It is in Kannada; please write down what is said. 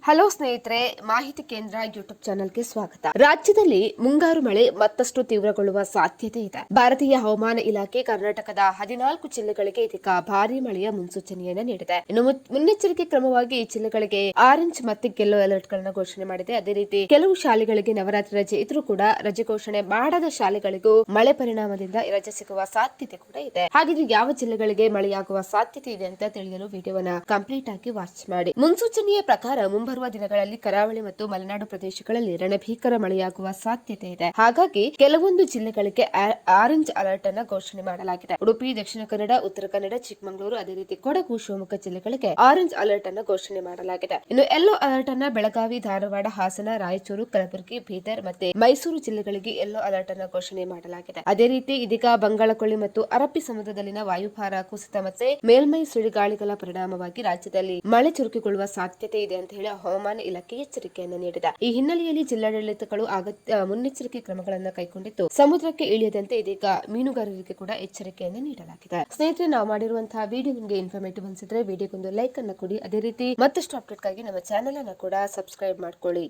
ಹಲೋ ಸ್ನೇಹಿತರೆ, ಮಾಹಿತಿ ಕೇಂದ್ರ ಯೂಟ್ಯೂಬ್ ಚಾನೆಲ್ಗೆ ಸ್ವಾಗತ. ರಾಜ್ಯದಲ್ಲಿ ಮುಂಗಾರು ಮಳೆ ಮತ್ತಷ್ಟು ತೀವ್ರಗೊಳ್ಳುವ ಸಾಧ್ಯತೆ ಇದೆ. ಭಾರತೀಯ ಹವಾಮಾನ ಇಲಾಖೆ ಕರ್ನಾಟಕದ 14 ಜಿಲ್ಲೆಗಳಿಗೆ ಇದೀಗ ಭಾರೀ ಮಳೆಯ ಮುನ್ಸೂಚನೆಯನ್ನು ನೀಡಿದೆ. ಇನ್ನು ಮುನ್ನೆಚ್ಚರಿಕೆ ಕ್ರಮವಾಗಿ ಈ ಜಿಲ್ಲೆಗಳಿಗೆ ಆರೆಂಜ್ ಮತ್ತು ಯೆಲ್ಲೋ ಅಲರ್ಟ್ ಗಳನ್ನು ಘೋಷಣೆ ಮಾಡಿದೆ. ಅದೇ ರೀತಿ ಕೆಲವು ಶಾಲೆಗಳಿಗೆ ನವರಾತ್ರಿ ರಜೆ ಇದ್ರೂ ಕೂಡ ರಜೆ ಘೋಷಣೆ ಮಾಡದ ಶಾಲೆಗಳಿಗೂ ಮಳೆ ಪರಿಣಾಮದಿಂದ ರಜೆ ಸಿಗುವ ಸಾಧ್ಯತೆ ಕೂಡ ಇದೆ. ಹಾಗಿದ್ರೆ ಯಾವ ಜಿಲ್ಲೆಗಳಿಗೆ ಮಳೆಯಾಗುವ ಸಾಧ್ಯತೆ ಇದೆ ಅಂತ ತಿಳಿಯಲು ವಿಡಿಯೋವನ್ನ ಕಂಪ್ಲೀಟ್ ಆಗಿ ವಾಚ್ ಮಾಡಿ. ಮುನ್ಸೂಚನೆಯ ಪ್ರಕಾರ ಮುಂಬರುವ ದಿನಗಳಲ್ಲಿ ಕರಾವಳಿ ಮತ್ತು ಮಲೆನಾಡು ಪ್ರದೇಶಗಳಲ್ಲಿ ರಣಭೀಕರ ಮಳೆಯಾಗುವ ಸಾಧ್ಯತೆ ಇದೆ. ಹಾಗಾಗಿ ಕೆಲವೊಂದು ಜಿಲ್ಲೆಗಳಿಗೆ ಆರೆಂಜ್ ಅಲರ್ಟ್ ಅನ್ನು ಘೋಷಣೆ ಮಾಡಲಾಗಿದೆ. ಉಡುಪಿ, ದಕ್ಷಿಣ ಕನ್ನಡ, ಉತ್ತರ ಕನ್ನಡ, ಚಿಕ್ಕಮಗಳೂರು, ಅದೇ ರೀತಿ ಕೊಡಗು, ಶಿವಮೊಗ್ಗ ಜಿಲ್ಲೆಗಳಿಗೆ ಆರೆಂಜ್ ಅಲರ್ಟ್ ಅನ್ನು ಘೋಷಣೆ ಮಾಡಲಾಗಿದೆ. ಇನ್ನು ಯೆಲ್ಲೋ ಅಲರ್ಟ್ ಅನ್ನ ಬೆಳಗಾವಿ, ಧಾರವಾಡ, ಹಾಸನ, ರಾಯಚೂರು, ಕಲಬುರಗಿ, ಬೀದರ್ ಮತ್ತೆ ಮೈಸೂರು ಜಿಲ್ಲೆಗಳಿಗೆ ಯೆಲ್ಲೋ ಅಲರ್ಟ್ ಅನ್ನು ಘೋಷಣೆ ಮಾಡಲಾಗಿದೆ. ಅದೇ ರೀತಿ ಇದೀಗ ಬಂಗಾಳಕೊಲ್ಲಿ ಮತ್ತು ಅರಬ್ಬಿ ಸಮುದ್ರದಲ್ಲಿನ ವಾಯುಭಾರ ಕುಸಿತ ಮತ್ತೆ ಮೇಲ್ಮೈ ಸುಳಿಗಾಳಿಗಳ ಪರಿಣಾಮವಾಗಿ ರಾಜ್ಯದಲ್ಲಿ ಮಳೆ ಚುರುಕುಗೊಳ್ಳುವ ಸಾಧ್ಯತೆ ಇದೆ ಅಂತ ಹೇಳಿ ಹವಾಮಾನ ಇಲಾಖೆ ಎಚ್ಚರಿಕೆಯನ್ನು ನೀಡಿದೆ. ಈ ಹಿನ್ನೆಲೆಯಲ್ಲಿ ಜಿಲ್ಲಾಡಳಿತಗಳು ಅಗತ್ಯ ಮುನ್ನೆಚ್ಚರಿಕೆ ಕ್ರಮಗಳನ್ನು ಕೈಗೊಂಡಿದ್ದು ಸಮುದ್ರಕ್ಕೆ ಇಳಿಯದಂತೆ ಇದೀಗ ಮೀನುಗಾರರಿಗೆ ಕೂಡ ಎಚ್ಚರಿಕೆಯನ್ನು ನೀಡಲಾಗಿದೆ. ಸ್ನೇಹಿತರೆ, ನಾವು ಮಾಡಿರುವಂತಹ ವಿಡಿಯೋ ನಿಮಗೆ ಇನ್ಫಾರ್ಮೇಟಿವ್ ಅನ್ಸಿದ್ರೆ ವಿಡಿಯೋಗೊಂದು ಲೈಕ್ ಅನ್ನು ಕೊಡಿ. ಅದೇ ರೀತಿ ಮತ್ತಷ್ಟು ಅಪ್ಡೇಟ್ಗಾಗಿ ನಮ್ಮ ಚಾನೆಲ್ ಅನ್ನು ಕೂಡ ಸಬ್ಸ್ಕ್ರೈಬ್ ಮಾಡ್ಕೊಳ್ಳಿ.